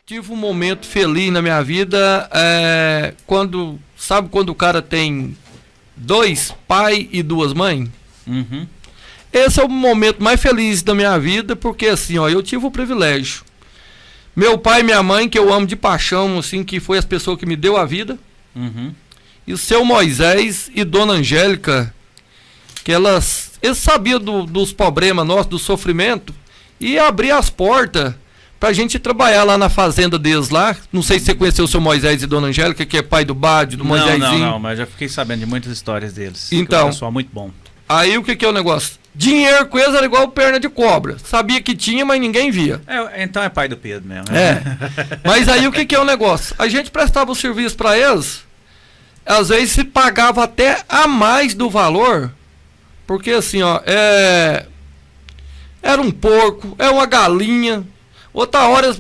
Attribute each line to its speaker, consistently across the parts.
Speaker 1: tive um momento feliz na minha vida, quando o cara tem 2 pais e 2 mães?
Speaker 2: Uhum.
Speaker 1: Esse é o momento mais feliz da minha vida, porque assim, ó, eu tive o privilégio. Meu pai e minha mãe, que eu amo de paixão, assim, que foi as pessoas que me deu a vida.
Speaker 2: Uhum.
Speaker 1: E o seu Moisés e Dona Angélica, que eles sabiam dos problemas nossos, do sofrimento, e abrir as portas pra gente trabalhar lá na fazenda deles lá. Não sei se você conheceu o seu Moisés e Dona Angélica, que é pai do Bade, do Moisésinho.
Speaker 2: Não, mas já fiquei sabendo de muitas histórias deles.
Speaker 1: Então,
Speaker 2: é um pessoal muito bom.
Speaker 1: Aí o que é o negócio? Dinheiro com eles era igual perna de cobra. Sabia que tinha, mas ninguém via.
Speaker 2: Então é pai do Pedro mesmo.
Speaker 1: Mas aí o que é o negócio? A gente prestava o serviço para eles, às vezes se pagava até a mais do valor, porque assim, ó, era um porco, uma galinha. Outra hora,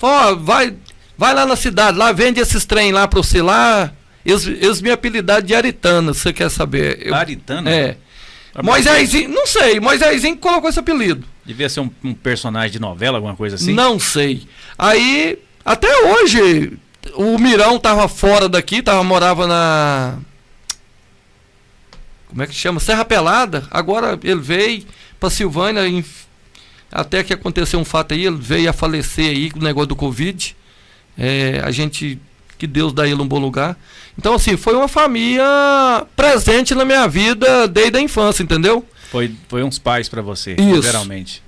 Speaker 1: ó, vai lá na cidade, lá vende esses trem lá pra você lá. Eles me apelidaram de Aritana, se você quer saber.
Speaker 2: Aritana?
Speaker 1: É. Moisésinho, não sei, Moisésinho colocou esse apelido.
Speaker 2: Devia ser um personagem de novela, alguma coisa assim?
Speaker 1: Não sei. Aí, até hoje, o Mirão tava fora daqui, morava na... Como é que chama? Serra Pelada. Agora ele veio pra Silvânia, até que aconteceu um fato aí, ele veio a falecer aí com o negócio do Covid. Que Deus dá ele um bom lugar. Então, assim, foi uma família presente na minha vida desde a infância, entendeu?
Speaker 2: Foi uns pais pra você,
Speaker 1: Isso.
Speaker 2: geralmente.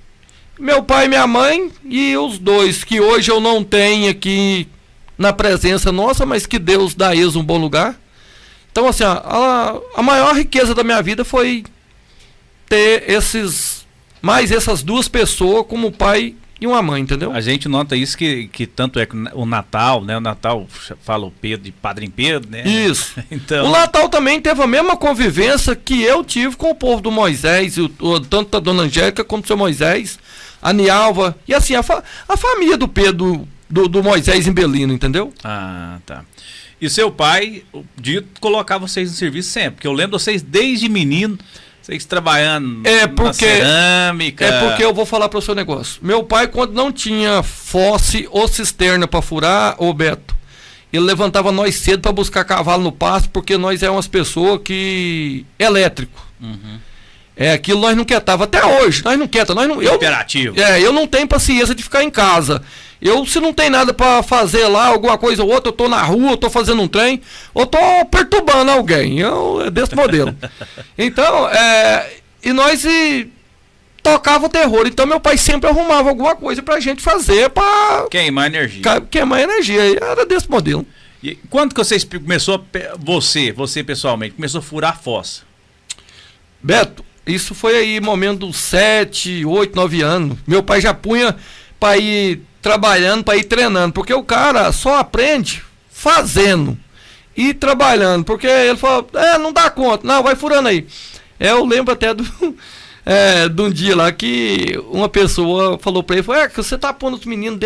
Speaker 1: Meu pai e minha mãe, e os 2, que hoje eu não tenho aqui na presença nossa, mas que Deus dá eles um bom lugar. Então, assim, a maior riqueza da minha vida foi ter essas 2 pessoas como pai e uma mãe, entendeu?
Speaker 2: A gente nota isso que tanto é que o Natal, né? O Natal fala o Pedro de Padre Pedro, né?
Speaker 1: Isso.
Speaker 2: Então...
Speaker 1: O Natal também teve a mesma convivência que eu tive com o povo do Moisés, tanto a Dona Angélica como o seu Moisés, a Nialva, e assim, a família do Pedro, do Moisés em Belino, entendeu?
Speaker 2: Ah, tá. E seu pai, o Dito, colocava vocês no serviço sempre, porque eu lembro de vocês desde menino, vocês trabalhando na cerâmica.
Speaker 1: É porque eu vou falar para o seu negócio. Meu pai, quando não tinha fosse ou cisterna para furar, ô Beto, ele levantava nós cedo para buscar cavalo no pasto, porque nós é umas pessoas que... elétrico.
Speaker 2: Uhum.
Speaker 1: Aquilo nós não quietava. Até hoje, nós não quieta.
Speaker 2: Imperativo.
Speaker 1: Eu não tenho paciência de ficar em casa. Se não tem nada para fazer lá, alguma coisa ou outra, eu tô na rua, eu tô fazendo um trem, ou tô perturbando alguém. É desse modelo. Então, e nós tocava o terror. Então meu pai sempre arrumava alguma coisa pra gente fazer pra...
Speaker 2: Queimar energia.
Speaker 1: Queimar energia. Era desse modelo.
Speaker 2: E quando que vocês começou, você pessoalmente, começou a furar a fossa?
Speaker 1: Beto, isso foi aí momento dos 7, 8, 9 anos. Meu pai já punha pra ir trabalhando, para ir treinando, porque o cara só aprende fazendo e trabalhando, porque ele falou, não dá conta, não, vai furando aí. Eu lembro até de um dia lá que uma pessoa falou para ele, que você tá pondo os meninos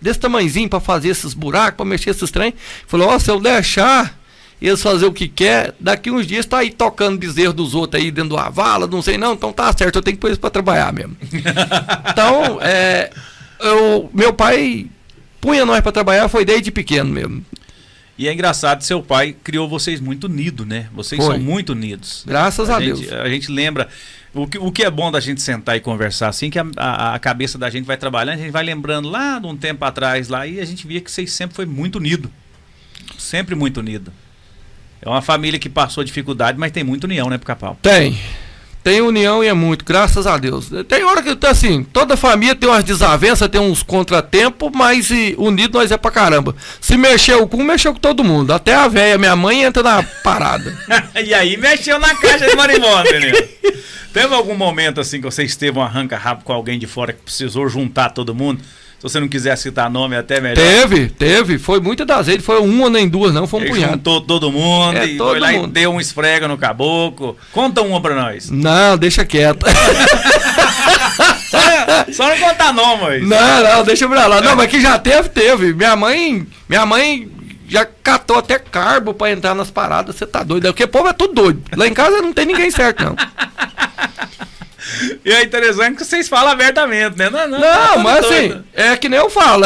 Speaker 1: desse tamanhozinho para fazer esses buracos, para mexer esses trem. Falou, se eu deixar eles fazer o que quer, daqui uns dias tá aí tocando bezerro dos outros aí dentro da vala, não sei não, então tá certo, eu tenho que pôr isso para trabalhar mesmo. Então, meu pai punha nós para trabalhar, foi desde pequeno mesmo.
Speaker 2: E é engraçado, seu pai criou vocês muito unidos, né? Vocês são muito unidos.
Speaker 1: Graças a Deus.
Speaker 2: A gente lembra, o que é bom da gente sentar e conversar assim, que a cabeça da gente vai trabalhando, a gente vai lembrando lá de um tempo atrás, lá, e a gente via que vocês sempre foi muito unidos. Sempre muito unido. É uma família que passou dificuldade, mas tem muita união, né, Pica-Pau?
Speaker 1: Tem união e é muito, graças a Deus. Tem hora que, assim, toda família tem umas desavenças, tem uns contratempos, mas unido nós é pra caramba. Se mexeu com todo mundo. Até a véia, minha mãe, entra na parada.
Speaker 2: E aí mexeu na caixa de marimbondo, menino. Teve algum momento, assim, que você esteve um arranca-rabo com alguém de fora que precisou juntar todo mundo? Se você não quiser citar nome, é até melhor.
Speaker 1: Teve. Foi muitas das vezes. Foi uma nem duas, não. Foi um punhado.
Speaker 2: Juntou todo mundo e foi lá e deu um esfrega no caboclo. Conta uma pra nós.
Speaker 1: Não, deixa quieto.
Speaker 2: Só não contar nome.
Speaker 1: Não, deixa pra lá. Não, mas que já teve. Minha mãe já catou até carbo pra entrar nas paradas. Você tá doido? Porque o povo é tudo doido. Lá em casa não tem ninguém certo, não.
Speaker 2: E é interessante que vocês falam abertamente, né?
Speaker 1: Não, mas assim, é que nem eu falo,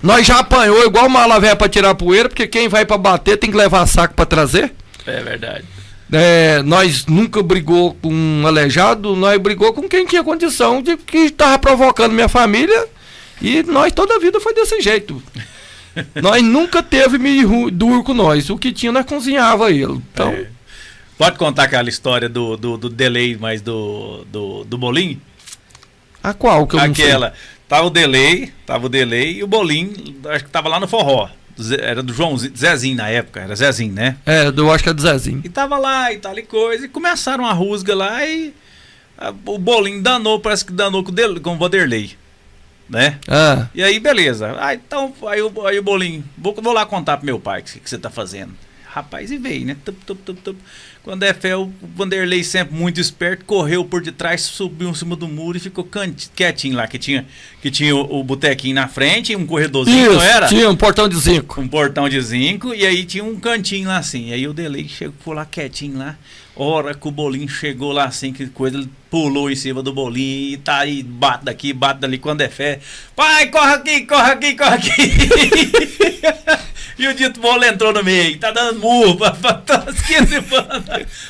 Speaker 1: nós já apanhou igual mala velha pra tirar poeira, porque quem vai pra bater tem que levar saco pra trazer.
Speaker 2: É verdade.
Speaker 1: Nós nunca brigou com um aleijado, nós brigou com quem tinha condição de que estava provocando minha família, e nós toda a vida foi desse jeito. Nós nunca teve meio duro com nós, o que tinha nós cozinhava ele. Então,
Speaker 2: pode contar aquela história do delay, mas do bolinho?
Speaker 1: a qual que eu não sei?
Speaker 2: Aquela, tava o delay e o bolinho, acho que tava lá no forró. Era do Joãozinho, Zezinho na época, era Zezinho, né?
Speaker 1: Eu acho que é do Zezinho.
Speaker 2: E tava lá e tal e coisa, e começaram a rusga lá e o bolinho danou, parece que danou com o Vanderlei, né?
Speaker 1: Ah,
Speaker 2: E aí, beleza. Então, aí o bolinho, vou lá contar pro meu pai o que você tá fazendo. Rapaz, e veio, né? Tup, tup, tup, tup. Quando é fé, o Vanderlei, sempre muito esperto, correu por detrás, subiu em cima do muro e ficou quietinho lá, que tinha o botequinho na frente, um corredorzinho, não era?
Speaker 1: tinha um portão de zinco.
Speaker 2: Um portão de zinco, e aí tinha um cantinho lá assim. E aí o Delay ficou lá quietinho lá. Hora que o bolinho chegou lá assim, que coisa, ele pulou em cima do bolinho e tá aí, bate daqui, bate dali, quando é fé. Pai, corre aqui, corre aqui, corre aqui. E o dito bolo entrou no meio, tá dando murro,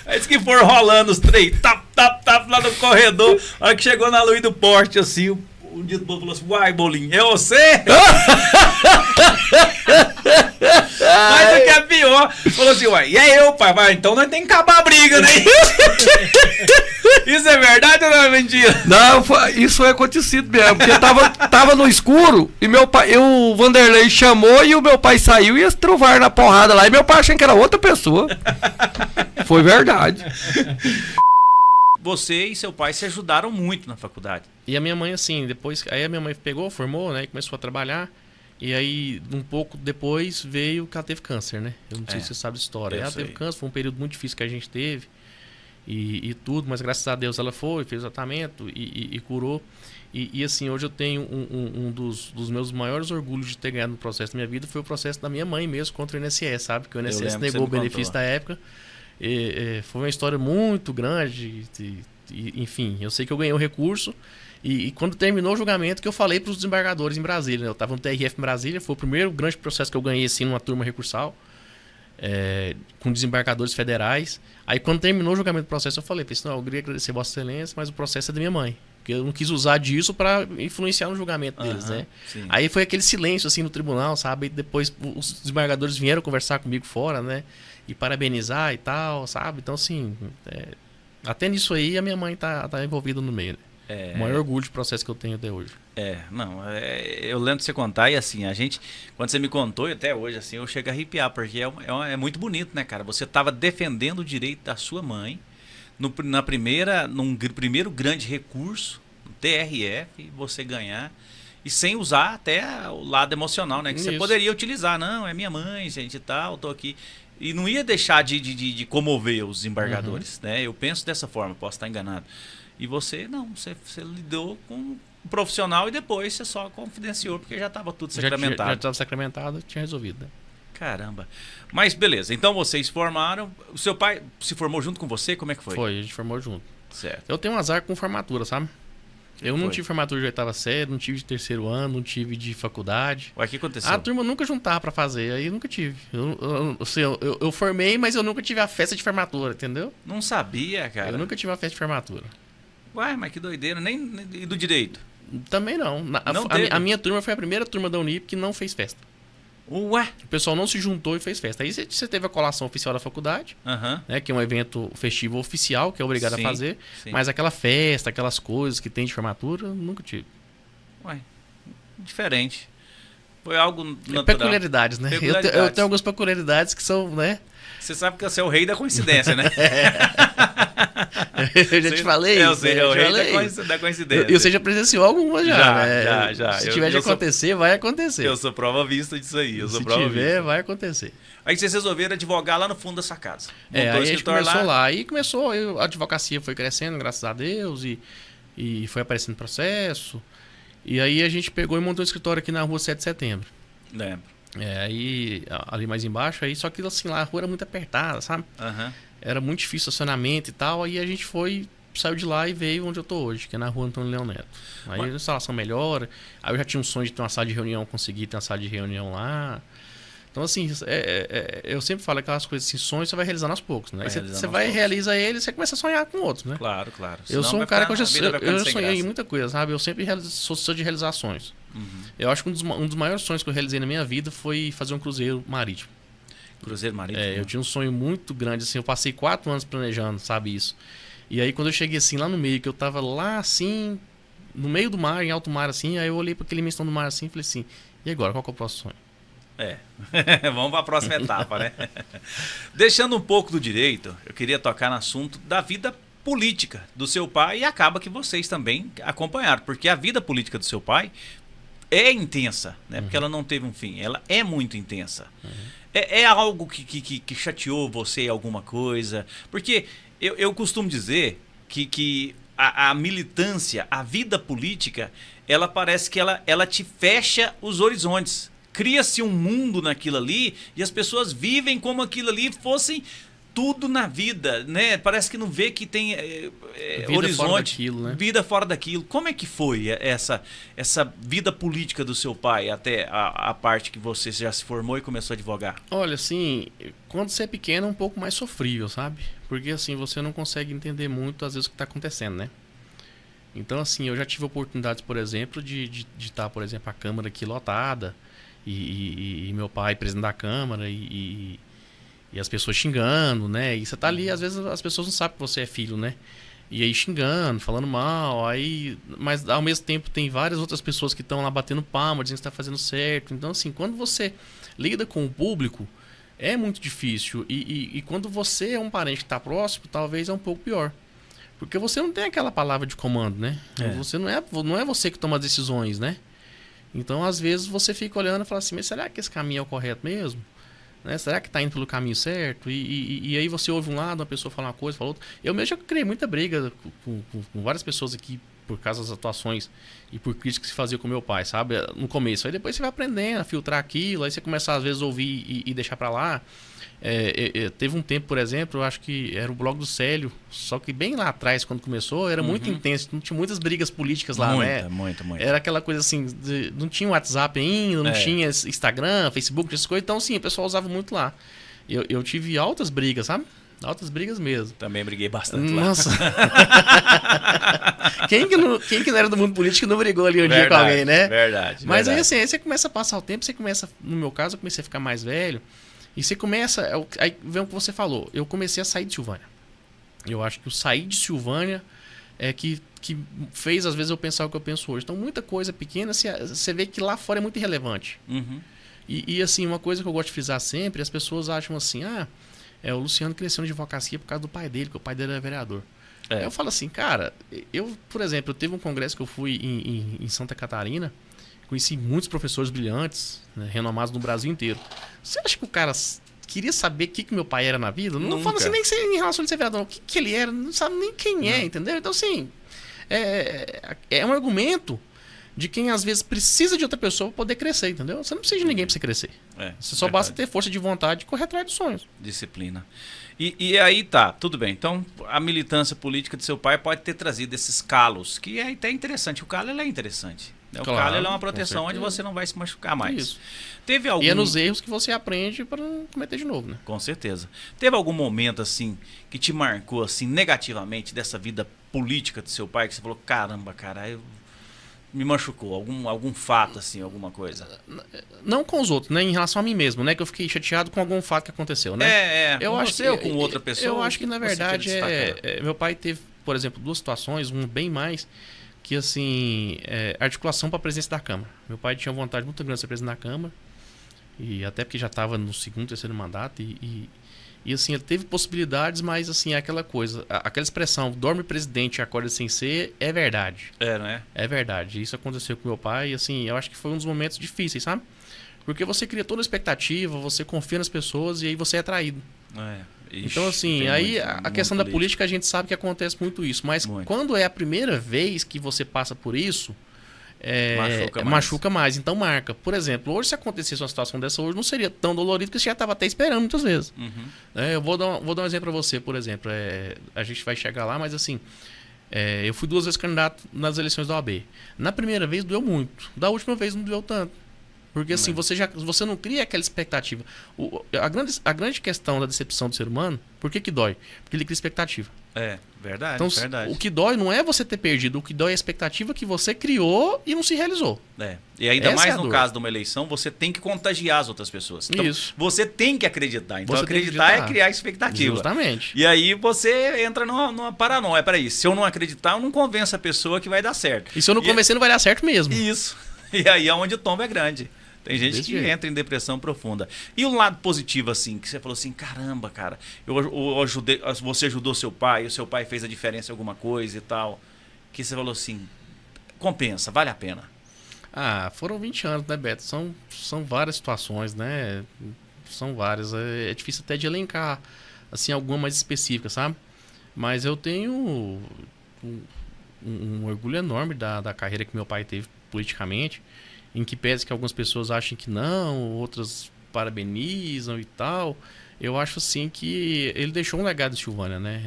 Speaker 2: aí disse que foram rolando os três, tap, tap, tap, lá no corredor. A hora que chegou na luz do poste, assim, o dito bolo falou assim: uai, bolinho, é você? Mas o que é pior, falou assim: uai, e é eu, pai? Vai, então nós temos que acabar a briga, né? Isso é verdade ou não é mentira?
Speaker 1: Não, isso foi acontecido mesmo, porque tava no escuro e meu pai, o Vanderlei chamou e o meu pai saiu e eles trovaram na porrada lá, e meu pai achando que era outra pessoa. Foi verdade.
Speaker 2: Você e seu pai se ajudaram muito na faculdade.
Speaker 3: E a minha mãe, assim, depois... Aí a minha mãe pegou, formou, né? E começou a trabalhar. E aí, um pouco depois, veio que ela teve câncer, né? Eu não sei se você sabe a história. Ela teve câncer, foi um período muito difícil que a gente teve. E tudo, mas graças a Deus ela fez o tratamento e curou. E assim, hoje eu tenho um dos meus maiores orgulhos de ter ganhado no processo da minha vida, foi o processo da minha mãe mesmo contra o INSS, sabe? Que o INSS negou o benefício da época. Foi uma história muito grande. Enfim, eu sei que eu ganhei o recurso. E quando terminou o julgamento, que eu falei para os desembargadores em Brasília, né? Eu estava no TRF em Brasília, foi o primeiro grande processo que eu ganhei assim numa turma recursal, com desembargadores federais. Aí quando terminou o julgamento do processo, eu falei: eu queria agradecer Vossa Excelência, mas o processo é da minha mãe, porque eu não quis usar disso para influenciar no julgamento deles, né?
Speaker 2: Sim.
Speaker 3: Aí foi aquele silêncio assim no tribunal, sabe? E depois os desembargadores vieram conversar comigo fora, né? E parabenizar e tal, sabe? Então assim, até nisso aí a minha mãe tá envolvida no meio, né? O maior orgulho de processo que eu tenho até hoje.
Speaker 2: Eu lembro de você contar e assim, a gente, quando você me contou, e até hoje, assim, eu chego a arrepiar, porque é muito bonito, né, cara? Você estava defendendo o direito da sua mãe num primeiro grande recurso, no TRF, você ganhar, e sem usar até o lado emocional, né? Que você poderia utilizar, não, é minha mãe, gente, e tal, tô aqui. E não ia deixar de comover os desembargadores, né? Eu penso dessa forma, posso estar enganado. E você, não, você lidou com um profissional e depois você só confidenciou, porque já estava tudo sacramentado.
Speaker 3: Já estava sacramentado, tinha resolvido, né?
Speaker 2: Caramba. Mas beleza, então vocês formaram. O seu pai se formou junto com você? Como é que foi?
Speaker 3: Foi, a gente formou junto.
Speaker 2: Certo.
Speaker 3: Eu tenho um azar com formatura, sabe? Eu não tive formatura de 8ª série, não tive de 3º ano, não tive de faculdade.
Speaker 2: Ué, o que aconteceu?
Speaker 3: A turma nunca juntava pra fazer, aí eu nunca tive. Eu formei, mas eu nunca tive a festa de formatura, entendeu?
Speaker 2: Não sabia, cara.
Speaker 3: Eu nunca tive a festa de formatura.
Speaker 2: Ué, mas que doideira. Nem e do direito?
Speaker 3: Também não. A minha turma foi a primeira turma da Unip que não fez festa.
Speaker 2: Ué?
Speaker 3: O pessoal não se juntou e fez festa. Aí você teve a colação oficial da faculdade, né, que é um evento festivo oficial, que é obrigado a fazer. Sim. Mas aquela festa, aquelas coisas que tem de formatura, nunca tive.
Speaker 2: Ué, diferente. Foi algo natural.
Speaker 3: Peculiaridades, né? Eu tenho algumas peculiaridades que são, né?
Speaker 2: Você sabe que você é o rei da coincidência, né?
Speaker 3: Eu já te falei
Speaker 2: isso.
Speaker 3: Eu sei,
Speaker 2: é o rei da coincidência.
Speaker 3: E você já presenciou algumas já.
Speaker 2: Já.
Speaker 3: Se tiver de acontecer, vai acontecer.
Speaker 2: Eu sou prova vista disso aí.
Speaker 3: Se tiver, vai acontecer.
Speaker 2: Aí vocês resolveram advogar lá no fundo da sua casa.
Speaker 3: Aí a gente começou lá. Aí começou, a advocacia foi crescendo, graças a Deus, e foi aparecendo processo. E aí a gente pegou e montou um escritório aqui na rua 7 de Setembro.
Speaker 2: Lembro.
Speaker 3: Aí ali mais embaixo, aí só que assim, lá a rua era muito apertada, sabe? Era muito difícil estacionamento e tal, aí a gente foi saiu de lá e veio onde eu tô hoje, que é na rua Antônio Leão Neto. Aí a instalação melhora, aí eu já tinha um sonho de ter uma sala de reunião, consegui ter uma sala de reunião lá. Então, assim, eu sempre falo aquelas coisas assim, sonhos você vai realizando aos poucos, né? Aí você vai, realiza ele e você começa a sonhar com outros, né?
Speaker 2: Claro, claro.
Speaker 3: Eu sou um cara que eu sonhei em muita coisa, sabe? Eu sempre sou de realizações. Eu acho que um dos maiores sonhos que eu realizei na minha vida foi fazer um cruzeiro marítimo.
Speaker 2: Cruzeiro marítimo?
Speaker 3: Eu tinha um sonho muito grande, assim, eu passei 4 anos planejando, sabe, isso. E aí, quando eu cheguei, assim, lá no meio, que eu tava lá, assim, no meio do mar, em alto mar, assim, aí eu olhei para aquele dimensão do mar, assim, e falei assim, e agora, qual que é o próximo sonho?
Speaker 2: Vamos para a próxima etapa, né? Deixando um pouco do direito, eu queria tocar no assunto da vida política do seu pai e acaba que vocês também acompanharam, porque a vida política do seu pai é intensa, né? Porque ela não teve um fim, ela é muito intensa. É algo que chateou você alguma coisa? Porque eu costumo dizer que a militância, a vida política, ela parece que ela te fecha os horizontes. Cria-se um mundo naquilo ali e as pessoas vivem como aquilo ali fossem tudo na vida, né? Parece que não vê que tem
Speaker 3: vida
Speaker 2: horizonte,
Speaker 3: fora daquilo, né?
Speaker 2: Vida fora daquilo. Como é que foi essa vida política do seu pai até a parte que você já se formou e começou a advogar?
Speaker 3: Olha, assim, quando você é pequeno é um pouco mais sofrível, sabe? Porque assim, você não consegue entender muito às vezes o que está acontecendo, né? Então, assim, eu já tive oportunidades, por exemplo, de estar, por exemplo, a Câmara aqui lotada, e meu pai presidente da Câmara e as pessoas xingando, né? E você tá ali, às vezes as pessoas não sabem que você é filho, né? E aí xingando, falando mal, mas ao mesmo tempo tem várias outras pessoas que estão lá batendo palma, dizendo que está fazendo certo. Então, assim, quando você lida com o público, é muito difícil. E quando você é um parente que está próximo, talvez é um pouco pior. Porque você não tem aquela palavra de comando, né? Você não é você que toma decisões, né? Então, às vezes, você fica olhando e fala assim, mas será que esse caminho é o correto mesmo? Né? Será que está indo pelo caminho certo? E aí você ouve um lado, uma pessoa fala uma coisa, fala outra. Eu mesmo já criei muita briga com várias pessoas aqui por causa das atuações e por críticas que se fazia com meu pai, sabe? No começo. Aí depois você vai aprendendo a filtrar aquilo, aí você começa às vezes a ouvir e deixar para lá. Teve um tempo, por exemplo, eu acho que era o blog do Célio, só que bem lá atrás, quando começou, era muito intenso, não tinha muitas brigas políticas lá, né?
Speaker 2: Muita.
Speaker 3: Era aquela coisa assim, não tinha WhatsApp ainda, não tinha Instagram, Facebook, essas coisas, então sim, o pessoal usava muito lá. Eu tive altas brigas, sabe? Altas brigas mesmo.
Speaker 2: Também briguei bastante lá.
Speaker 3: Nossa. Quem que não era do mundo político não brigou ali um dia com alguém, né?
Speaker 2: Verdade.
Speaker 3: Mas aí assim, aí você começa a passar o tempo, no meu caso, eu comecei a ficar mais velho. E você começa... Aí vem o que você falou. Eu comecei a sair de Silvânia. Eu acho que o sair de Silvânia é que fez, às vezes, eu pensar o que eu penso hoje. Então, muita coisa pequena, você vê que lá fora é muito irrelevante. E assim, uma coisa que eu gosto de frisar sempre, as pessoas acham assim, o Luciano cresceu na advocacia por causa do pai dele, que o pai dele era vereador. Eu falo assim, cara, por exemplo, eu teve um congresso que eu fui em Santa Catarina, conheci muitos professores brilhantes, né, renomados no Brasil inteiro. Você acha que o cara queria saber o que meu pai era na vida? Não fala assim nem em relação a ser vereador, o que ele era, não sabe nem quem é, entendeu? Então, assim, é um argumento de quem às vezes precisa de outra pessoa para poder crescer, entendeu? Você não precisa de ninguém para você crescer. Você só basta ter força de vontade e correr atrás dos sonhos.
Speaker 2: Disciplina. E aí tá, tudo bem. Então, a militância política do seu pai pode ter trazido esses calos, que é até interessante. O calo, ele é interessante. O calo, ele é uma proteção onde você não vai se machucar mais.
Speaker 3: Isso.
Speaker 2: Teve algum...
Speaker 3: E é nos erros que você aprende para não cometer de novo, né?
Speaker 2: Com certeza. Teve algum momento, assim, que te marcou, assim, negativamente dessa vida política do seu pai, que você falou, caramba, cara, me machucou? Algum fato, assim, alguma coisa?
Speaker 3: Não com os outros, né? Em relação a mim mesmo, né? Que eu fiquei chateado com algum fato que aconteceu, né?
Speaker 2: Eu acho que, ou com outra pessoa?
Speaker 3: Eu acho que, na verdade, meu pai teve, por exemplo, 2 situações, bem mais, que, assim, articulação para a presidência da Câmara. Meu pai tinha vontade muito grande de ser presidente da Câmara, e até porque já estava no 2º, 3º mandato, e assim, ele teve possibilidades, mas assim, aquela coisa, aquela expressão, dorme presidente e acorda sem ser, é verdade.
Speaker 2: Não é?
Speaker 3: É verdade. Isso aconteceu com meu pai, e assim, eu acho que foi um dos momentos difíceis, sabe? Porque você cria toda a expectativa, você confia nas pessoas e aí você é traído.
Speaker 2: Ixi,
Speaker 3: então, assim, aí a questão da política, a gente sabe que acontece muito isso, mas quando é a primeira vez que você passa por isso, machuca mais, então marca. Por exemplo, hoje se acontecesse uma situação dessa hoje, não seria tão dolorido, porque você já estava até esperando muitas vezes. Eu vou dar um exemplo para você, por exemplo, a gente vai chegar lá, mas assim, Eu fui 2 vezes candidato nas eleições da OAB. Na primeira vez doeu muito. Da última vez não doeu tanto. Porque assim, você não cria aquela expectativa. A grande questão da decepção do ser humano, por que dói? Porque ele cria expectativa.
Speaker 2: Verdade,
Speaker 3: então,
Speaker 2: verdade.
Speaker 3: O que dói não é você ter perdido, o que dói é a expectativa que você criou e não se realizou.
Speaker 2: E ainda
Speaker 3: Essa
Speaker 2: mais
Speaker 3: é
Speaker 2: no caso de uma eleição, você tem que contagiar as outras pessoas. Então,
Speaker 3: Isso.
Speaker 2: você tem que acreditar. Então,
Speaker 3: Você
Speaker 2: acreditar é criar expectativa.
Speaker 3: Justamente.
Speaker 2: E aí você entra numa paranoia. Peraí, se eu não acreditar, eu não convenço a pessoa que vai dar certo.
Speaker 3: E se eu não convencer, não vai dar certo mesmo.
Speaker 2: Isso. E aí é onde o tombo é grande. Tem gente que entra em depressão profunda. E o lado positivo, assim, que você falou assim, caramba, cara, eu ajudei, você ajudou seu pai, o seu pai fez a diferença em alguma coisa e tal. Que você falou assim, compensa, vale a pena.
Speaker 3: Foram 20 anos, né, Beto? São várias situações, né? São várias. É difícil até de elencar, assim, alguma mais específica, sabe? Mas eu tenho um orgulho enorme da carreira que meu pai teve politicamente. Em que pese que algumas pessoas achem que não, outras parabenizam e tal. Eu acho assim que ele deixou um legado de Silvânia, né?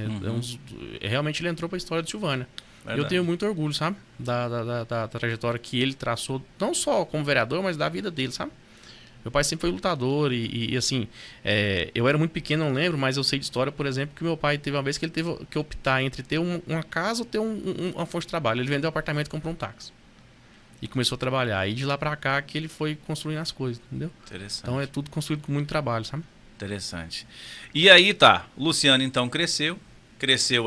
Speaker 3: Realmente ele entrou para a história de Silvânia. Verdade. Eu tenho muito orgulho, sabe? Da trajetória que ele traçou, não só como vereador, mas da vida dele, sabe? Meu pai sempre foi lutador e assim, eu era muito pequeno, não lembro, mas eu sei de história, por exemplo, que meu pai teve uma vez que ele teve que optar entre ter uma casa ou ter uma fonte de trabalho. Ele vendeu o apartamento e comprou um táxi. E começou a trabalhar. E de lá pra cá que ele foi construindo as coisas, entendeu?
Speaker 2: Interessante.
Speaker 3: Então é tudo construído com muito trabalho, sabe?
Speaker 2: Interessante. E aí tá, o Luciano então cresceu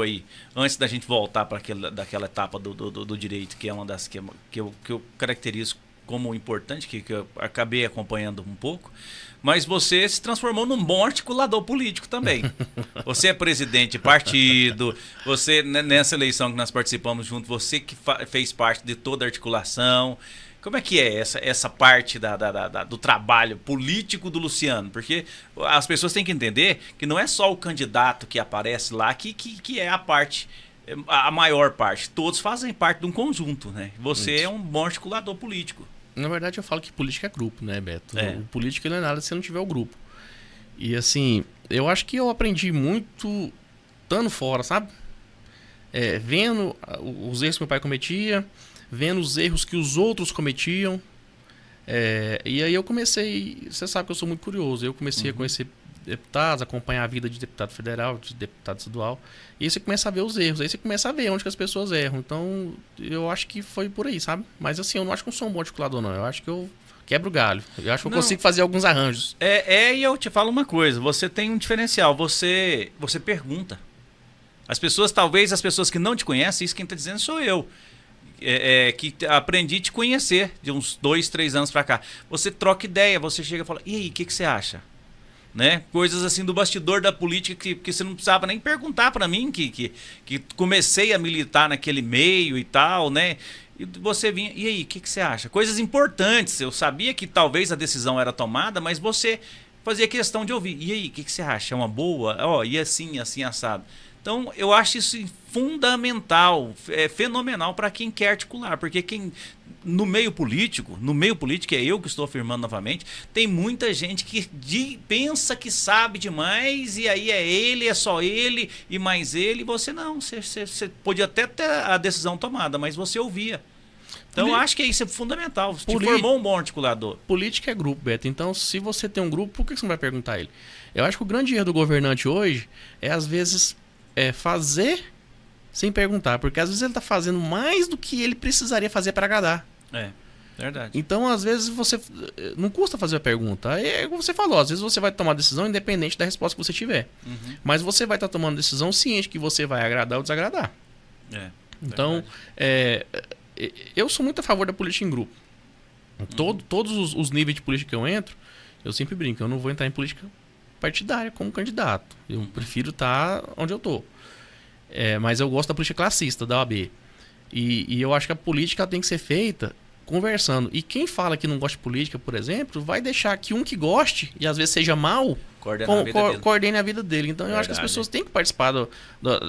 Speaker 2: aí, antes da gente voltar para daquela etapa do direito, que é uma das que eu caracterizo como importante, que eu acabei acompanhando um pouco, mas você se transformou num bom articulador político também. Você é presidente de partido, você, nessa eleição que nós participamos junto, você que fez parte de toda a articulação. Como é que é essa parte do trabalho político do Luciano? Porque as pessoas têm que entender que não é só o candidato que aparece lá que é a maior parte. Todos fazem parte de um conjunto, né? Você é um bom articulador político.
Speaker 3: Na verdade, eu falo que política é grupo, né, Beto? O político não é nada se não tiver o grupo. E assim, eu acho que eu aprendi muito estando fora, sabe? Vendo os erros que meu pai cometia, vendo os erros que os outros cometiam. E aí eu comecei, você sabe que eu sou muito curioso, eu comecei a conhecer deputados, acompanhar a vida de deputado federal, de deputado estadual, e aí você começa a ver os erros, aí você começa a ver onde que as pessoas erram. Então eu acho que foi por aí, sabe? Mas assim, eu não acho que eu sou um bom articulador, não. Eu acho que eu quebro o galho. Eu acho que eu consigo fazer alguns arranjos.
Speaker 2: E eu te falo uma coisa, você tem um diferencial, você pergunta. Talvez as pessoas que não te conhecem, isso quem está dizendo sou eu. Que aprendi a te conhecer de uns 2, 3 anos pra cá. Você troca ideia, você chega e fala, e aí, o que você acha? Né? Coisas assim do bastidor da política que você não precisava nem perguntar pra mim, que comecei a militar naquele meio e tal, né? E você vinha, e aí, o que você acha? Coisas importantes, eu sabia que talvez a decisão era tomada, mas você fazia questão de ouvir. E aí, o que você acha? É uma boa? E assim, assado. Então, eu acho isso fundamental, fenomenal para quem quer articular, porque no meio político, é eu que estou afirmando novamente, tem muita gente que pensa que sabe demais, e aí é só ele, e mais ele, e você não, você podia até ter a decisão tomada, mas você ouvia. Então, eu acho que isso é fundamental, te formou um bom articulador.
Speaker 3: Política é grupo, Beto, então se você tem um grupo, por que você não vai perguntar a ele? Eu acho que o grande erro do governante hoje às vezes, fazer sem perguntar, porque às vezes ele está fazendo mais do que ele precisaria fazer para agradar.
Speaker 2: Verdade.
Speaker 3: Então, às vezes, você não custa fazer a pergunta. Como você falou, às vezes você vai tomar a decisão independente da resposta que você tiver. Mas você vai estar tomando decisão ciente que você vai agradar ou desagradar. Então, eu sou muito a favor da política em grupo. Todos os níveis de política que eu entro, eu sempre brinco, eu não vou entrar em política partidária como candidato. Eu prefiro estar onde eu estou. Mas eu gosto da política classista, da OAB. E eu acho que a política tem que ser feita conversando. E quem fala que não gosta de política, por exemplo, vai deixar que um que goste, e às vezes seja mal, coordene a vida dele. Então eu acho que as pessoas têm que participar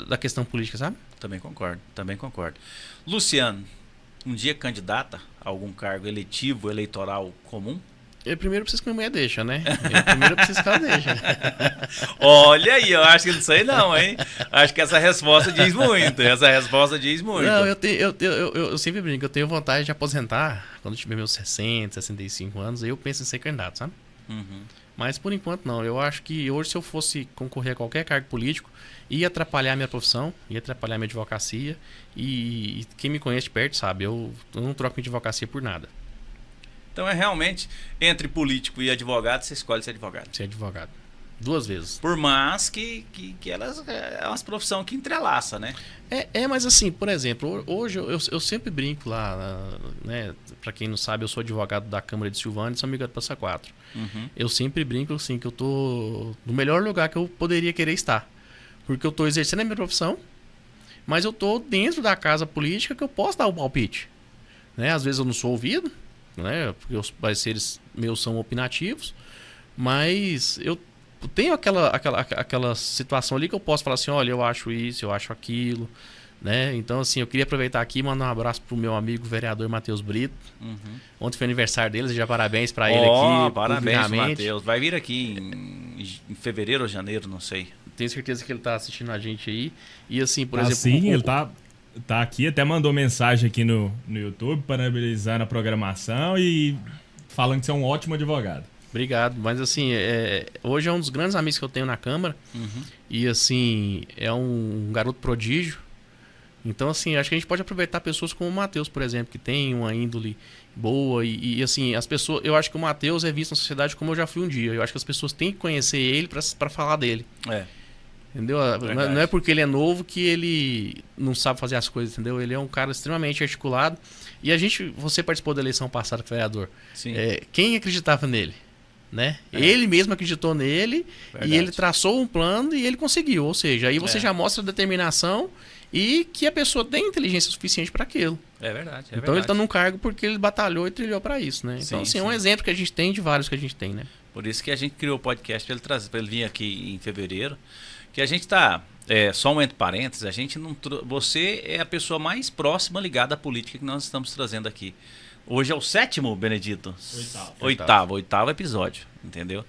Speaker 3: da questão política, sabe?
Speaker 2: Também concordo. Luciano, um dia candidata a algum cargo eleitoral comum?
Speaker 3: Primeiro preciso que minha mulher deixa, né? Primeiro preciso que ela deixa.
Speaker 2: Olha aí, eu acho que não sei não, hein? Acho que essa resposta diz muito.
Speaker 3: Não, eu sempre brinco, eu tenho vontade de aposentar quando eu tiver meus 60, 65 anos, aí eu penso em ser candidato, sabe?
Speaker 2: Uhum.
Speaker 3: Mas por enquanto não. Eu acho que hoje, se eu fosse concorrer a qualquer cargo político, ia atrapalhar a minha profissão, ia atrapalhar a minha advocacia. E quem me conhece de perto sabe, eu não troco minha advocacia por nada.
Speaker 2: Então é realmente, entre político e advogado, você escolhe ser advogado.
Speaker 3: Ser advogado. 2 vezes.
Speaker 2: Por mais que elas é uma profissão que entrelaça, né?
Speaker 3: Mas assim, por exemplo, hoje eu sempre brinco lá, né? Pra quem não sabe, eu sou advogado da Câmara de Silvânia e São Miguel do Passa Quatro.
Speaker 2: Uhum.
Speaker 3: Eu sempre brinco assim, que eu tô no melhor lugar que eu poderia querer estar. Porque eu tô exercendo a minha profissão, mas eu tô dentro da casa política que eu posso dar o palpite. Né? Às vezes eu não sou ouvido, né? Porque os pareceres meus são opinativos, mas eu tenho aquela situação ali que eu posso falar assim, olha, eu acho isso, eu acho aquilo, né? Então, assim, eu queria aproveitar aqui e mandar um abraço pro meu amigo vereador Matheus Brito.
Speaker 2: Uhum.
Speaker 3: Ontem foi aniversário dele, já parabéns para ele aqui.
Speaker 2: Parabéns, Matheus. Vai vir aqui em fevereiro ou janeiro, não sei.
Speaker 3: Tenho certeza que ele tá assistindo a gente aí. E assim, por exemplo...
Speaker 4: Sim, ele tá aqui, até mandou mensagem aqui no YouTube, parabenizando a programação e falando que você é um ótimo advogado.
Speaker 3: Obrigado, mas assim, hoje é um dos grandes amigos que eu tenho na Câmara.
Speaker 2: Uhum.
Speaker 3: E assim, é um garoto prodígio. Então assim, acho que a gente pode aproveitar pessoas como o Matheus, por exemplo, que tem uma índole boa e assim, as pessoas, eu acho que o Matheus é visto na sociedade como eu já fui um dia. Eu acho que as pessoas têm que conhecer ele para falar dele. Entendeu? Não é porque ele é novo que ele não sabe fazer as coisas, entendeu? Ele é um cara extremamente articulado. E você participou da eleição passada, vereador.
Speaker 2: Sim.
Speaker 3: Quem acreditava nele? Né? Ele mesmo acreditou nele. Verdade. E ele traçou um plano e ele conseguiu. Ou seja, aí você já mostra determinação e que a pessoa tem inteligência suficiente para aquilo.
Speaker 2: É verdade.
Speaker 3: Então ele está num cargo porque ele batalhou e trilhou para isso, né? Então, assim, é um exemplo que a gente tem de vários que a gente tem, né?
Speaker 2: Por isso que a gente criou o podcast para ele vir aqui em fevereiro. Que a gente tá, só um entre parênteses, a gente não você é a pessoa mais próxima ligada à política que nós estamos trazendo aqui. Hoje é o 7º, Benedito? Oitavo episódio, entendeu?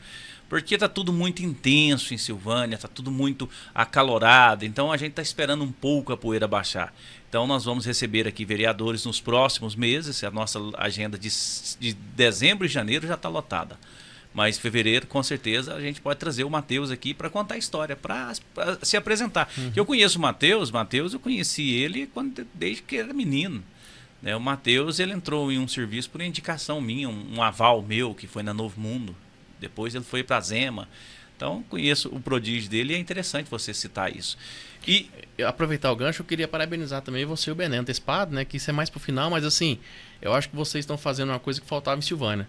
Speaker 2: Porque tá tudo muito intenso em Silvânia, tá tudo muito acalorado, então a gente tá esperando um pouco a poeira baixar. Então nós vamos receber aqui vereadores nos próximos meses, a nossa agenda de dezembro e janeiro já está lotada. Mas em fevereiro, com certeza, a gente pode trazer o Matheus aqui para contar a história, para se apresentar. Uhum. Eu conheço o Matheus, eu conheci ele desde que era menino. O Matheus, ele entrou em um serviço por indicação minha, um aval meu, que foi na Novo Mundo. Depois ele foi para a Zema. Então, conheço o prodígio dele e é interessante você citar isso. E
Speaker 3: aproveitar o gancho, eu queria parabenizar também você e o Bené antecipado, né? Que isso é mais pro final, mas assim, eu acho que vocês estão fazendo uma coisa que faltava em Silvânia.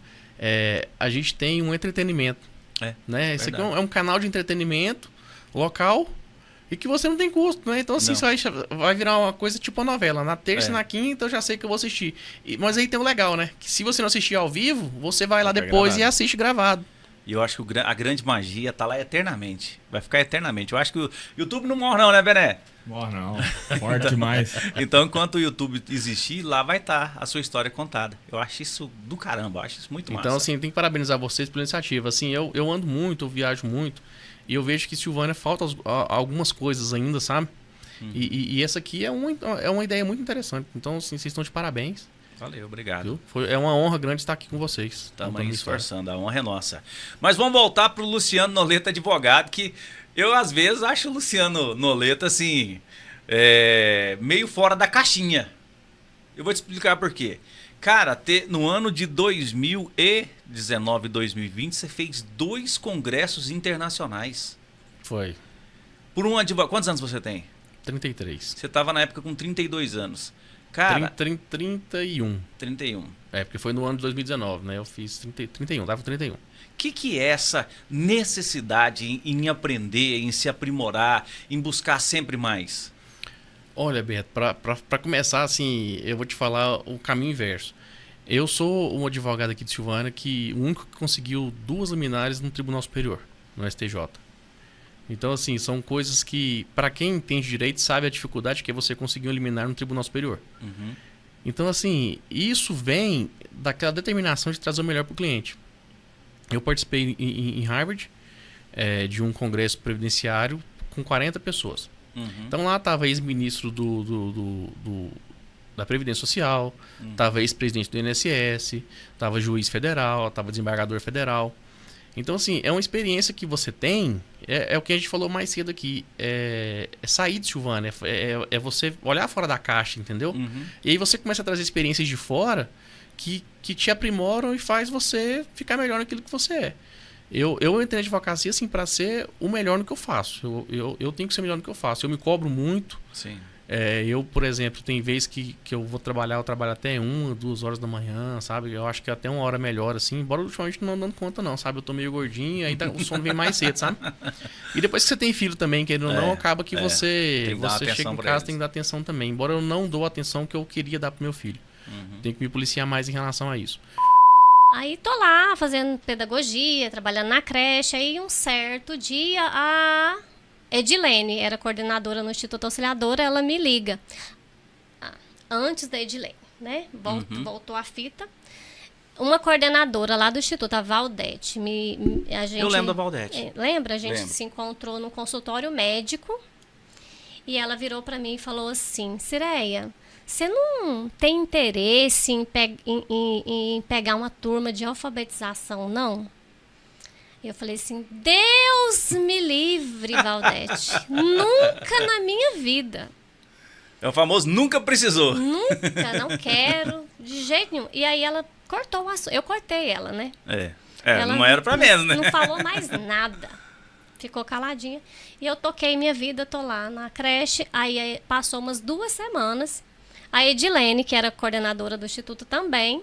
Speaker 3: A gente tem um entretenimento. Né? Esse aqui é um canal de entretenimento local e que você não tem custo, né? Então, assim, isso vai virar uma coisa tipo uma novela. Na terça e na quinta eu já sei que eu vou assistir. Mas aí tem o legal, né? Que se você não assistir ao vivo, você vai lá depois e assiste gravado.
Speaker 2: E eu acho que a grande magia tá lá eternamente. Vai ficar eternamente. Eu acho que o YouTube não morre não, né, Bené?
Speaker 4: Morre não. Forte demais.
Speaker 2: Então, enquanto o YouTube existir, lá vai estar a sua história contada. Eu acho isso do caramba. Eu acho isso muito massa.
Speaker 3: Então, assim, tem que parabenizar vocês pela iniciativa. Assim, eu ando muito, eu viajo muito. E eu vejo que Silvânia falta algumas coisas ainda, sabe? E essa aqui é uma ideia muito interessante. Então, assim, vocês estão de parabéns.
Speaker 2: Valeu, obrigado.
Speaker 3: É uma honra grande estar aqui com vocês.
Speaker 2: Estamos aí esforçando, a honra é nossa. Mas vamos voltar para o Luciano Noleta, advogado, que eu às vezes acho o Luciano Noleta assim, meio fora da caixinha. Eu vou te explicar por quê. Cara, no ano de 2019 e 2020, você fez 2 congressos internacionais.
Speaker 3: Foi.
Speaker 2: Por um advogado. Quantos anos você tem?
Speaker 3: 33.
Speaker 2: Você estava na época com 32 anos. Cara,
Speaker 3: 31.
Speaker 2: 31.
Speaker 3: Porque foi no ano de 2019, né? Eu fiz 31, tava 31.
Speaker 2: O que é essa necessidade em aprender, em se aprimorar, em buscar sempre mais?
Speaker 3: Olha, Beto, para começar, assim, eu vou te falar o caminho inverso. Eu sou um advogado aqui de Silvânia o único que conseguiu 2 liminares no Tribunal Superior, no STJ. Então, assim, são coisas que, para quem entende direito, sabe a dificuldade que é você conseguir um liminar no Tribunal Superior.
Speaker 2: Uhum.
Speaker 3: Então, assim, isso vem daquela determinação de trazer o melhor para o cliente. Eu participei em Harvard de um congresso previdenciário com 40 pessoas. Então lá estava ex-ministro da Previdência Social, estava ex-presidente do INSS, estava juiz federal, estava desembargador federal. Então, assim, é uma experiência que você tem, é o que a gente falou mais cedo aqui, é sair de Silvânia, é você olhar fora da caixa, entendeu? E aí você começa a trazer experiências de fora que te aprimoram e faz você ficar melhor naquilo que você é. Eu entrei na advocacia, assim, para ser o melhor no que eu faço. Eu tenho que ser melhor no que eu faço. Eu me cobro muito.
Speaker 2: Sim.
Speaker 3: Eu, por exemplo, tem vezes que eu vou trabalhar, eu trabalho até 1, 2 horas da manhã, sabe? Eu acho que até 1 hora melhor, assim. Embora ultimamente não dando conta, não, sabe? Eu tô meio gordinho, aí o sono vem mais cedo, sabe? E depois que você tem filho também, querendo ou não, acaba que você chega em casa, tem que dar atenção também. Embora eu não dou a atenção que eu queria dar pro meu filho. Tenho que me policiar mais em relação a isso.
Speaker 5: Aí tô lá fazendo pedagogia, trabalhando na creche. Aí um certo dia a Edilene, era coordenadora no Instituto Auxiliadora, ela me liga. Antes da Edilene, né? Voltou a fita. Uma coordenadora lá do Instituto, a Valdete.
Speaker 2: Eu lembro da Valdete.
Speaker 5: Lembra? A gente se encontrou no consultório médico. E ela virou para mim e falou assim: Cireia, você não tem interesse em pegar uma turma de alfabetização, não? Eu falei assim: Deus me livre, Valdete. Nunca na minha vida.
Speaker 2: É o famoso nunca precisou.
Speaker 5: Nunca, não quero, de jeito nenhum. E aí ela cortou o assunto. Eu cortei ela, né?
Speaker 2: Ela não era pra menos, né?
Speaker 5: Não falou mais nada. Ficou caladinha. E eu toquei minha vida, tô lá na creche. Aí passou umas 2 semanas. A Edilene, que era coordenadora do Instituto também,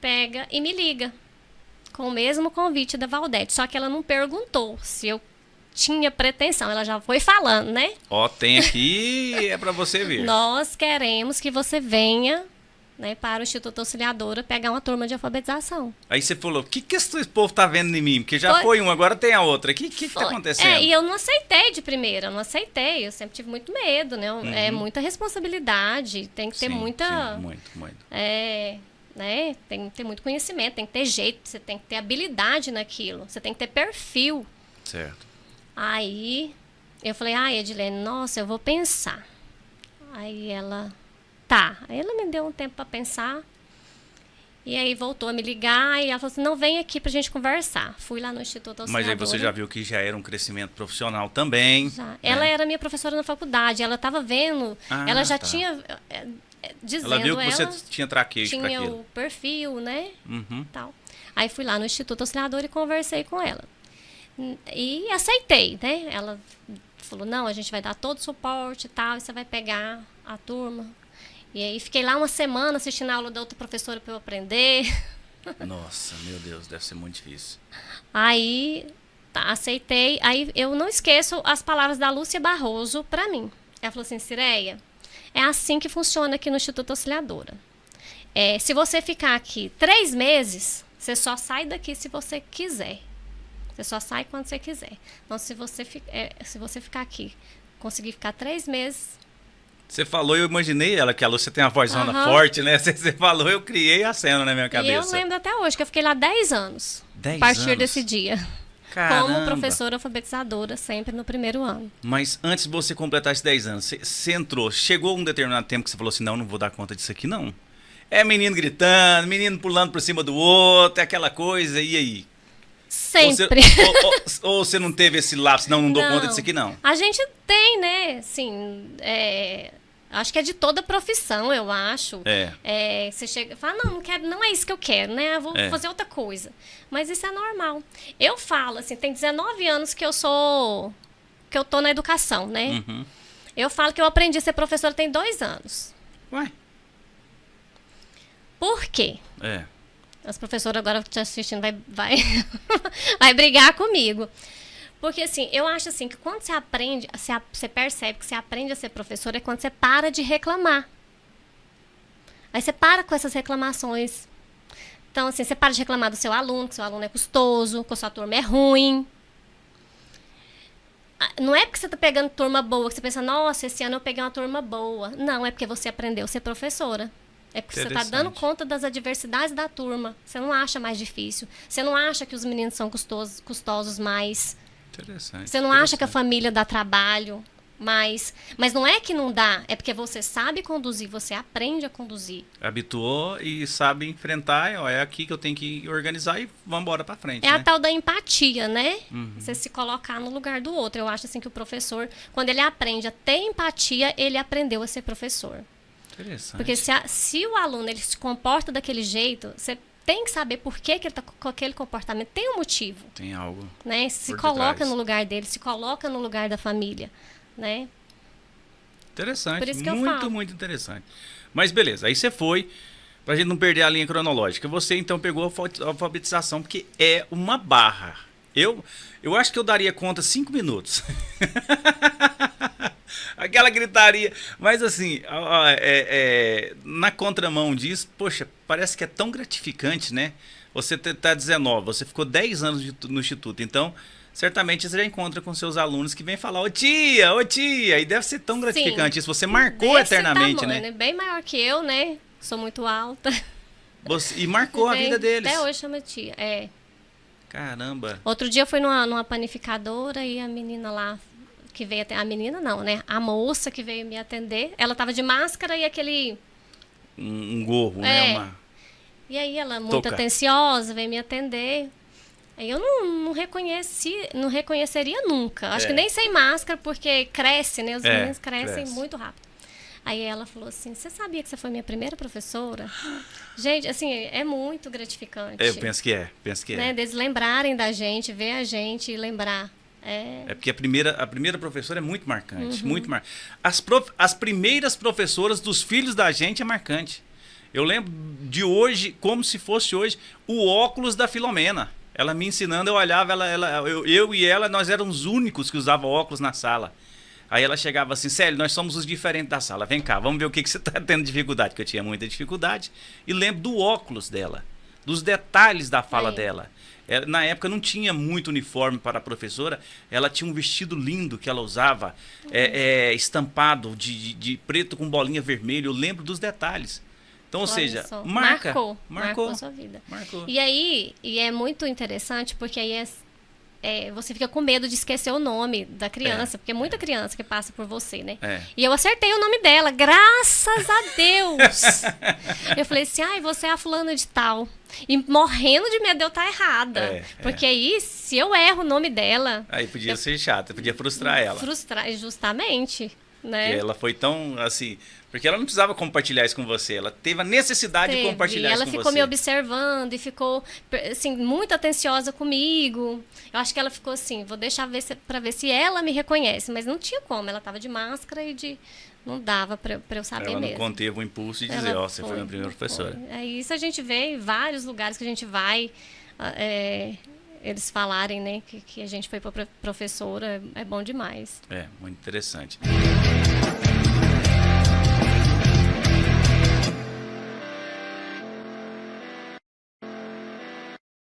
Speaker 5: pega e me liga. Com o mesmo convite da Valdete. Só que ela não perguntou se eu tinha pretensão. Ela já foi falando, né?
Speaker 2: Tem aqui, é pra você vir.
Speaker 5: Nós queremos que você venha, né, para o Instituto Auxiliadora pegar uma turma de alfabetização.
Speaker 2: Aí você falou: o que esse povo tá vendo em mim? Porque já foi um, agora tem a outra. O que tá acontecendo?
Speaker 5: E eu não aceitei de primeira, eu não aceitei. Eu sempre tive muito medo, né? É muita responsabilidade, tem que ter muita...
Speaker 2: Sim, muito.
Speaker 5: Né? Tem que ter muito conhecimento, tem que ter jeito, você tem que ter habilidade naquilo, você tem que ter perfil.
Speaker 2: Certo.
Speaker 5: Aí eu falei: Edilene, nossa, eu vou pensar. Aí ela... Tá. Aí ela me deu um tempo para pensar. E aí voltou a me ligar e ela falou assim: não, vem aqui pra gente conversar. Fui lá no Instituto Auxiliadora.
Speaker 2: Mas aí você já viu que já era um crescimento profissional também.
Speaker 5: Já. Ela era minha professora na faculdade. Ela estava vendo, ela já tinha dizendo...
Speaker 2: Ela viu que você tinha traquejo para aquilo.
Speaker 5: Tinha o perfil, né? Tal. Aí fui lá no Instituto Auxiliadora e conversei com ela. E aceitei, né? Ela falou: não, a gente vai dar todo o suporte e tal, e você vai pegar a turma. E aí fiquei lá 1 semana assistindo a aula da outra professora para eu aprender.
Speaker 2: Nossa, meu Deus, deve ser muito difícil.
Speaker 5: Aí, aceitei. Aí eu não esqueço as palavras da Lúcia Barroso para mim. Ela falou assim: Cireia, é assim que funciona aqui no Instituto Auxiliadora. Se você ficar aqui 3 meses, você só sai daqui se você quiser. Você só sai quando você quiser. Então, se você ficar aqui, conseguir ficar 3 meses...
Speaker 2: Você falou, eu imaginei ela, que a Lúcia tem uma vozona forte, né? Você falou, eu criei a cena na minha cabeça.
Speaker 5: E eu lembro até hoje, que eu fiquei lá 10 anos.
Speaker 2: 10
Speaker 5: a partir
Speaker 2: anos?
Speaker 5: desse dia.
Speaker 2: Caramba.
Speaker 5: Como professora alfabetizadora, sempre no primeiro ano.
Speaker 2: Mas antes de você completar esses 10 anos, você entrou, chegou um determinado tempo que você falou assim: não vou dar conta disso aqui, não. É menino gritando, menino pulando por cima do outro, é aquela coisa, e aí?
Speaker 5: Sempre.
Speaker 2: Ou você não teve esse lapso, não dou conta disso aqui, não?
Speaker 5: A gente tem, né? Assim, acho que é de toda profissão, eu acho. Você chega e fala: não quero, não é isso que eu quero, né? Eu vou fazer outra coisa. Mas isso é normal. Eu falo, assim, tem 19 anos que eu tô na educação, né? Eu falo que eu aprendi a ser professora tem 2 anos.
Speaker 2: Ué?
Speaker 5: Por quê?
Speaker 2: É.
Speaker 5: As professoras agora que estão assistindo vai brigar comigo. Porque, assim, eu acho assim que quando você aprende, você percebe que você aprende a ser professora é quando você para de reclamar. Aí você para com essas reclamações. Então, assim, você para de reclamar do seu aluno, que seu aluno é custoso, que a sua turma é ruim. Não é porque você está pegando turma boa que você pensa: nossa, esse ano eu peguei uma turma boa. Não, é porque você aprendeu a ser professora. É porque você está dando conta das adversidades da turma. Você não acha mais difícil. Você não acha que os meninos são custosos mais.
Speaker 2: Interessante.
Speaker 5: Você não acha que a família dá trabalho mais. Mas não é que não dá. É porque você sabe conduzir, você aprende a conduzir.
Speaker 2: Habituou e sabe enfrentar. Ó, é aqui que eu tenho que organizar e vamos embora para frente.
Speaker 5: É
Speaker 2: né?
Speaker 5: a tal da empatia, né? Você se colocar no lugar do outro. Eu acho assim que o professor, quando ele aprende a ter empatia, ele aprendeu a ser professor.
Speaker 2: Interessante.
Speaker 5: Porque se o aluno ele se comporta daquele jeito, você tem que saber por que ele está com aquele comportamento. Tem um motivo.
Speaker 2: Tem algo.
Speaker 5: Né? Se
Speaker 2: por
Speaker 5: coloca
Speaker 2: detrás.
Speaker 5: no lugar dele, se coloca no lugar da família. Né?
Speaker 2: Interessante.
Speaker 5: Por isso que eu
Speaker 2: muito,
Speaker 5: falo.
Speaker 2: muito interessante. Mas beleza, aí você foi, pra gente não perder a linha cronológica. Você então pegou a alfabetização, porque é uma barra. Eu acho que eu daria conta 5 minutos. Aquela gritaria. Mas assim, na contramão disso, poxa, parece que é tão gratificante, né? Você tá 19, você ficou 10 anos no instituto, então certamente você já encontra com seus alunos que vêm falar, ô tia, e deve ser tão gratificante isso. Você marcou
Speaker 5: Desse
Speaker 2: eternamente,
Speaker 5: tamanho,
Speaker 2: né?
Speaker 5: Bem maior que eu, né? Sou muito alta.
Speaker 2: E marcou a vida deles.
Speaker 5: Até hoje chama tia,
Speaker 2: Caramba.
Speaker 5: Outro dia eu fui numa panificadora e a menina lá que veio atender, a menina não, né? A moça que veio me atender, ela tava de máscara e aquele...
Speaker 2: Um gorro, né?
Speaker 5: E aí ela, muito
Speaker 2: touca.
Speaker 5: atenciosa, veio me atender. Aí eu não reconheceria nunca. Acho que nem sem máscara, porque cresce, né? Os meninos crescem muito rápido. Aí ela falou assim, você sabia que você foi minha primeira professora? Gente, assim, é muito gratificante.
Speaker 2: Eu penso que é.
Speaker 5: Né? Deles lembrarem da gente, ver a gente e lembrar.
Speaker 2: É porque a primeira professora é muito marcante. Muito marcante. As primeiras professoras dos filhos da gente é marcante. Eu lembro de hoje, como se fosse hoje, o óculos da Filomena. Ela me ensinando, eu olhava, eu e ela, nós éramos os únicos que usavam óculos na sala. Aí ela chegava assim, Célio, nós somos os diferentes da sala, vem cá, vamos ver o que você está tendo dificuldade, porque eu tinha muita dificuldade. E lembro do óculos dela, dos detalhes da fala dela. Na época não tinha muito uniforme para a professora, ela tinha um vestido lindo que ela usava, estampado de preto com bolinha vermelha, eu lembro dos detalhes. Então, ou seja, marcou
Speaker 5: a sua vida.
Speaker 2: Marcou.
Speaker 5: E aí, é muito interessante, porque aí você fica com medo de esquecer o nome da criança, porque é muita criança que passa por você, né? E eu acertei o nome dela, graças a Deus! Eu falei assim, você é a fulana de tal. E morrendo de medo de eu estar errada. Porque aí, se eu erro o nome dela...
Speaker 2: Aí podia ser chata, podia frustrar ela.
Speaker 5: Justamente, né?
Speaker 2: Porque ela foi tão, assim... Porque ela não precisava compartilhar isso com você. Ela teve a necessidade de compartilhar isso com você.
Speaker 5: Ela ficou me observando e ficou, assim, muito atenciosa comigo. Eu acho que ela ficou assim, vou deixar para ver se ela me reconhece. Mas não tinha como. Ela estava de máscara e não dava para eu saber mesmo.
Speaker 2: Ela não conteve o impulso de dizer, você foi a minha primeira professora.
Speaker 5: Isso a gente vê em vários lugares que a gente vai... eles falarem, né, que a gente foi professora, é bom demais.
Speaker 2: Muito interessante.